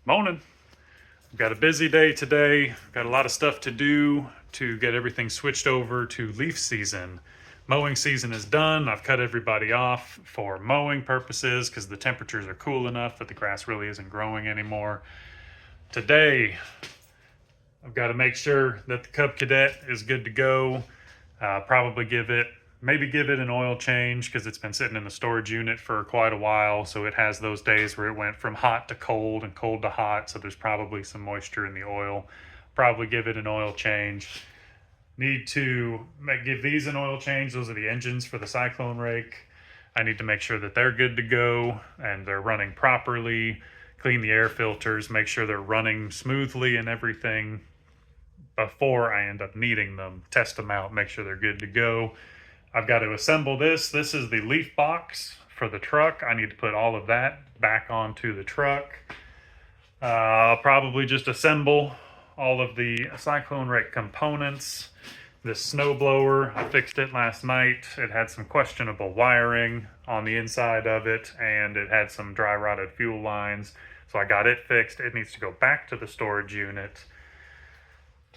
Morning. We've got a busy day today. Got a lot of stuff to do to get everything switched over to leaf season. Mowing season is done. I've cut everybody off for mowing purposes because the temperatures are cool enough that the grass really isn't growing anymore. Today, I've got to make sure that the Cub Cadet is good to go. Probably maybe give it an oil change because it's been sitting in the storage unit for quite a while. So it has those days where it went from hot to cold and cold to hot. So there's probably some moisture in the oil. Probably give it an oil change. Need to give these an oil change. Those are the engines for the cyclone rake. I need to make sure that they're good to go and they're running properly. Clean the air filters, make sure they're running smoothly and everything before I end up needing them. Test them out, make sure they're good to go. I've got to assemble this. This is the leaf box for the truck. I need to put all of that back onto the truck. I'll probably just assemble all of the cyclone rake components. This snow blower, I fixed it last night. It had some questionable wiring on the inside of it, and it had some dry rotted fuel lines. So I got it fixed. It needs to go back to the storage unit.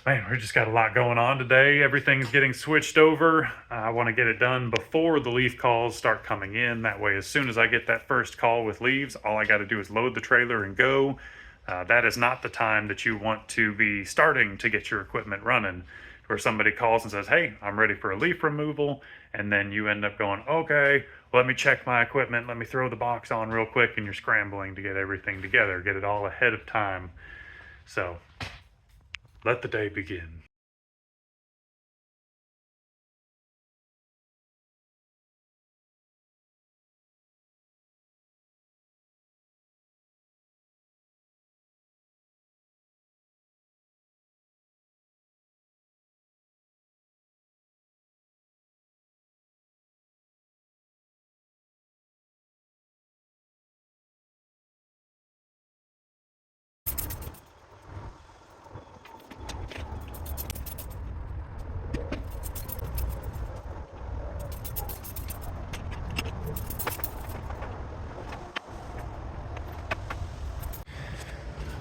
Man, we just got a lot going on today. Everything's getting switched over. I want to get it done before the leaf calls start coming in. That way, as soon as I get that first call with leaves, all I got to do is load the trailer and go. That is not the time that you want to be starting to get your equipment running, where somebody calls and says, hey, I'm ready for a leaf removal. And then you end up going, okay, let me check my equipment. Let me throw the box on real quick. And you're scrambling to get everything together, get it all ahead of time. So let the day begin.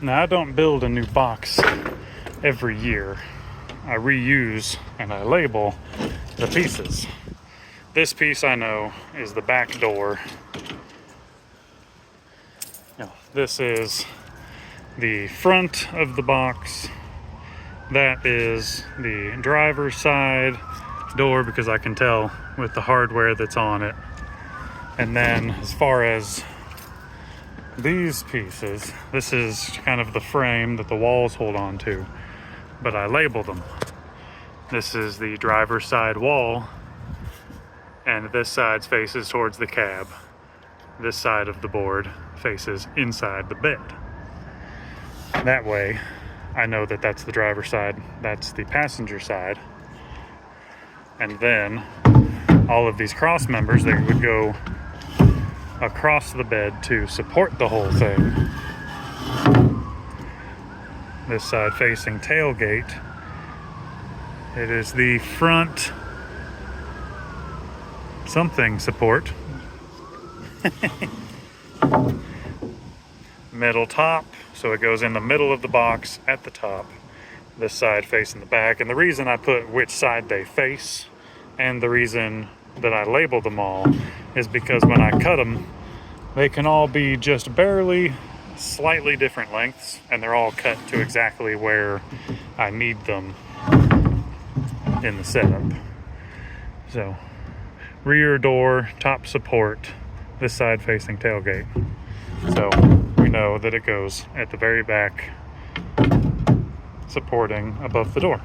Now, I don't build a new box every year. I reuse and I label the pieces. This piece I know is the back door. This is the front of the box. That is the driver's side door because I can tell with the hardware that's on it. And then as far as these pieces, this is kind of the frame that the walls hold on to, but I labeled them. This is the driver's side wall, and this side faces towards the cab. This side of the board faces inside the bed. That way, I know that that's the driver's side, that's the passenger side. And then all of these cross members, they would go across the bed to support the whole thing. This side facing tailgate, it is the front something support. Middle top, so it goes in the middle of the box at the top. This side facing the back. And the reason I put which side they face and the reason that I label them all is because when I cut them, they can all be just barely slightly different lengths, and they're all cut to exactly where I need them in the setup. So rear door, top support, this side facing tailgate. So we know that it goes at the very back, supporting above the door.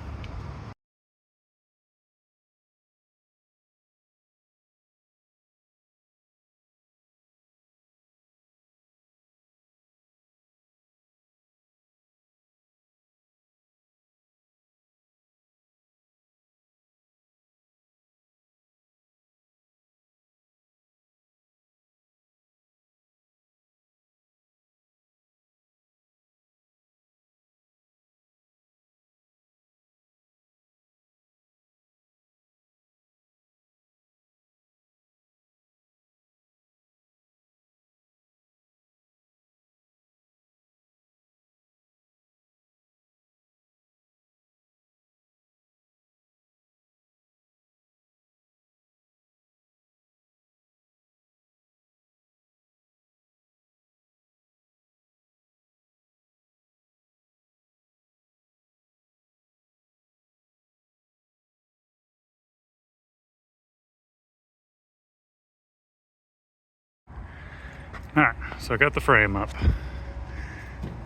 All right, so I got the frame up.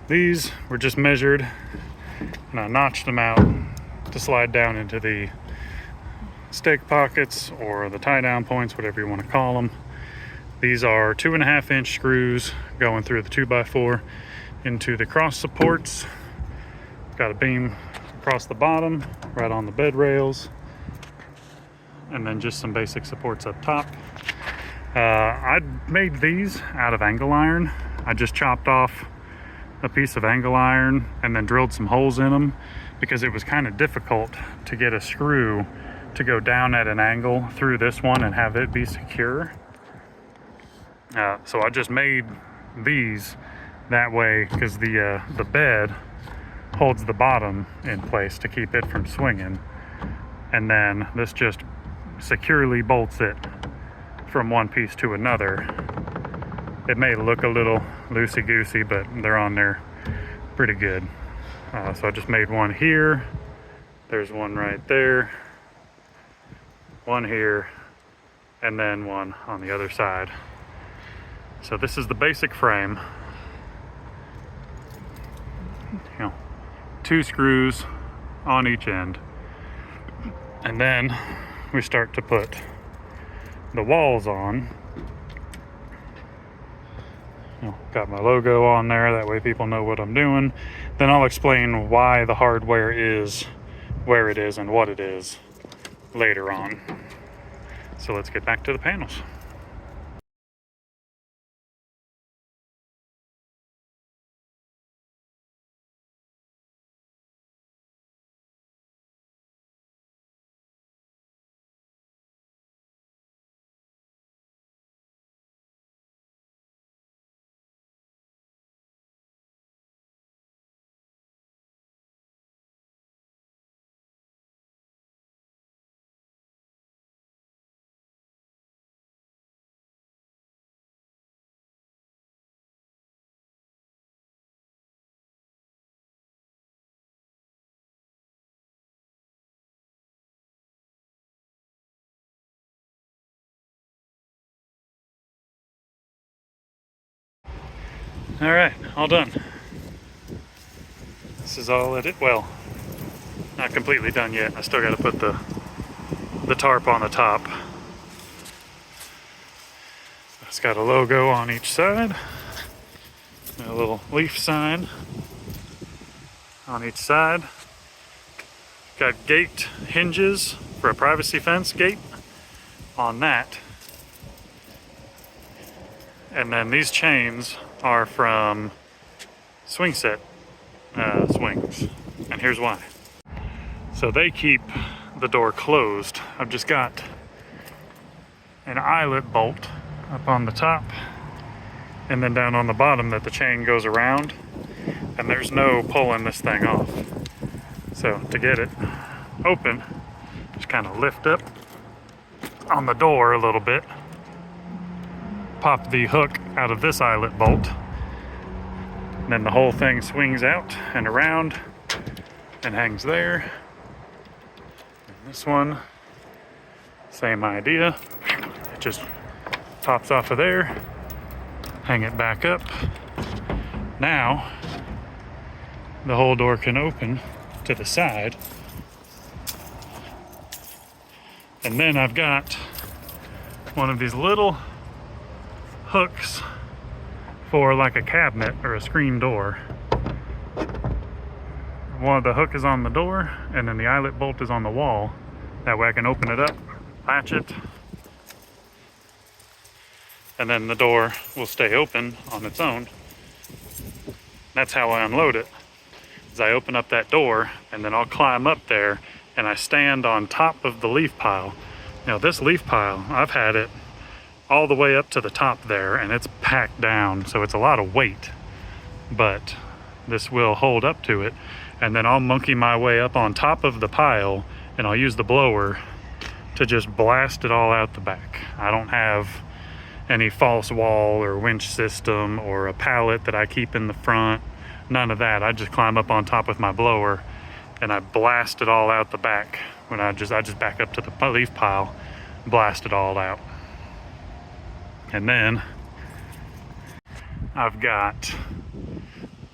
These were just measured and I notched them out to slide down into the stake pockets or the tie down points, whatever you want to call them. These are 2.5 inch screws going through the 2x4 into the cross supports. Got a beam across the bottom, right on the bed rails, and then just some basic supports up top. I made these out of angle iron. I just chopped off a piece of angle iron and then drilled some holes in them because it was kind of difficult to get a screw to go down at an angle through this one and have it be secure. So I just made these that way because the bed holds the bottom in place to keep it from swinging, and then this just securely bolts it from one piece to another. It may look a little loosey-goosey, but they're on there pretty good. So I just made one here. There's one right there, one here, and then one on the other side. So this is the basic frame. 2 screws on each end. And then we start to put the walls on. Got my logo on there, that way people know what I'm doing. Then I'll explain why the hardware is where it is and what it is later on. So let's get back to the panels. All right, all done. This is all it is. Well, not completely done yet. I still got to put the tarp on the top. It's got a logo on each side, and a little leaf sign on each side. Got gate hinges for a privacy fence gate on that. And then these chains are from swing set swings, and here's why. So they keep the door closed. I've just got an eyelet bolt up on the top and then down on the bottom that the chain goes around, and there's no pulling this thing off. So to get it open, just kind of lift up on the door a little bit, pop the hook out of this eyelet bolt, and then the whole thing swings out and around and hangs there. And this one, same idea. It just pops off of there, hang it back up. Now the whole door can open to the side. And then I've got one of these little hooks for like a cabinet or a screen door. The hook is on the door, and then the eyelet bolt is on the wall. That way I can open it up, latch it, and then the door will stay open on its own. That's how I unload it, is I open up that door, and then I'll climb up there, and I stand on top of the leaf pile. Now this leaf pile, I've had it all the way up to the top there, and it's packed down, so it's a lot of weight, but this will hold up to it. And then I'll monkey my way up on top of the pile, and I'll use the blower to just blast it all out the back. I don't have any false wall or winch system or a pallet that I keep in the front, none of that. I just climb up on top with my blower and I blast it all out the back. When I just back up to the leaf pile, blast it all out. And then I've got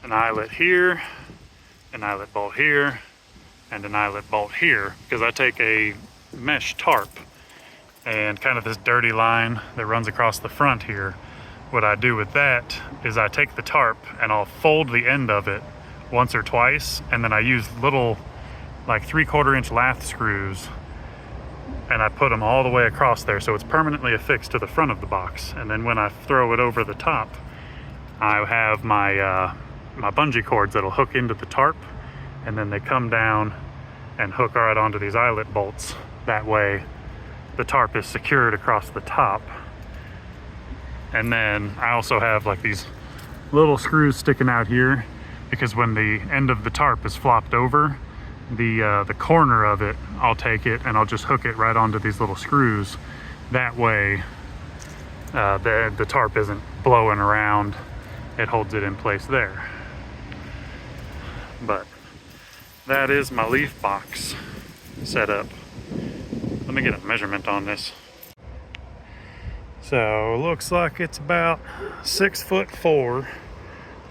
an eyelet here, an eyelet bolt here, and an eyelet bolt here, because I take a mesh tarp and kind of this dirty line that runs across the front here. What I do with that is I take the tarp and I'll fold the end of it once or twice, and then I use little like 3/4 inch lath screws and I put them all the way across there so it's permanently affixed to the front of the box. And then when I throw it over the top, I have my my bungee cords that'll hook into the tarp, and then they come down and hook right onto these eyelet bolts. That way the tarp is secured across the top. And then I also have like these little screws sticking out here, because when the end of the tarp is flopped over, the corner of it, I'll take it and I'll just hook it right onto these little screws. That way the tarp isn't blowing around, it holds it in place there. But that is my leaf box setup. Let me get a measurement on this. So it looks like it's about 6'4"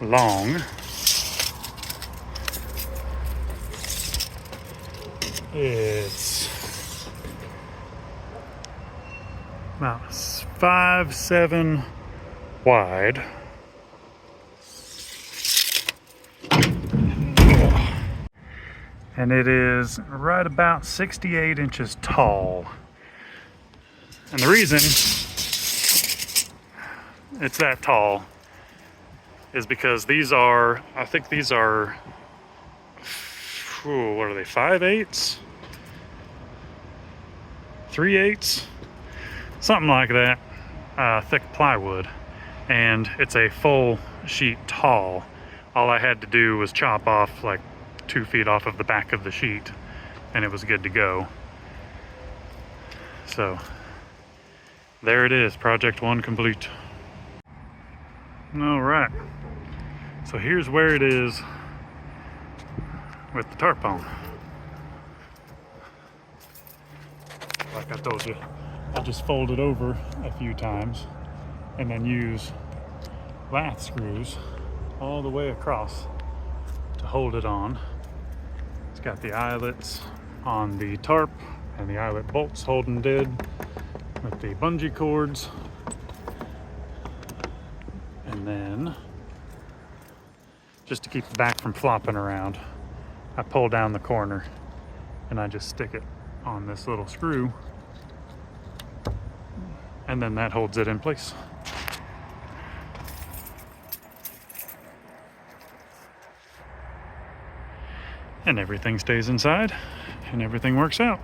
long. It's about 5'7" wide. And it is right about 68 inches tall. And the reason it's that tall is because these are, I think these are, what are they, 5/8? 3/8? Something like that, thick plywood. And it's a full sheet tall. All I had to do was chop off like 2 feet off of the back of the sheet and it was good to go. So there it is, project 1 complete. All right, so here's where it is with the tarp on. Like I told you, I just fold it over a few times and then use lath screws all the way across to hold it on. It's got the eyelets on the tarp and the eyelet bolts holding dead with the bungee cords. And then, just to keep the back from flopping around, I pull down the corner and I just stick it on this little screw, and then that holds it in place. And everything stays inside and everything works out.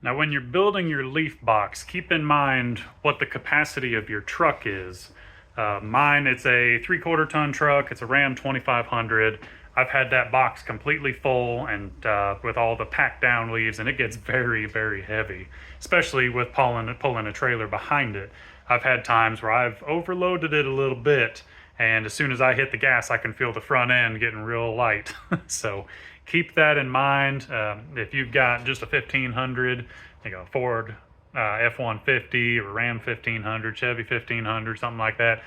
Now, when you're building your leaf box, keep in mind what the capacity of your truck is. Mine, it's a 3/4 ton truck. It's a Ram 2500. I've had that box completely full and with all the packed down leaves, and it gets very, very heavy, especially with pulling a trailer behind it. I've had times where I've overloaded it a little bit, and as soon as I hit the gas, I can feel the front end getting real light. So keep that in mind. If you've got just a 1500, like a Ford F-150 or Ram 1500, Chevy 1500, something like that,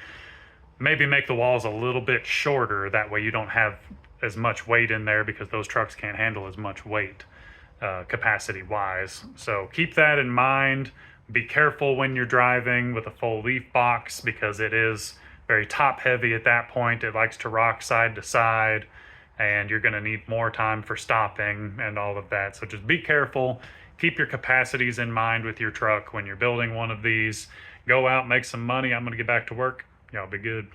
maybe make the walls a little bit shorter. That way you don't have as much weight in there, because those trucks can't handle as much weight capacity wise. So keep that in mind. Be careful when you're driving with a full leaf box, because it is very top heavy at that point. It likes to rock side to side, and you're going to need more time for stopping and all of that. So just be careful. Keep your capacities in mind with your truck when you're building one of these. Go out, make some money. I'm going to get back to work. Y'all be good.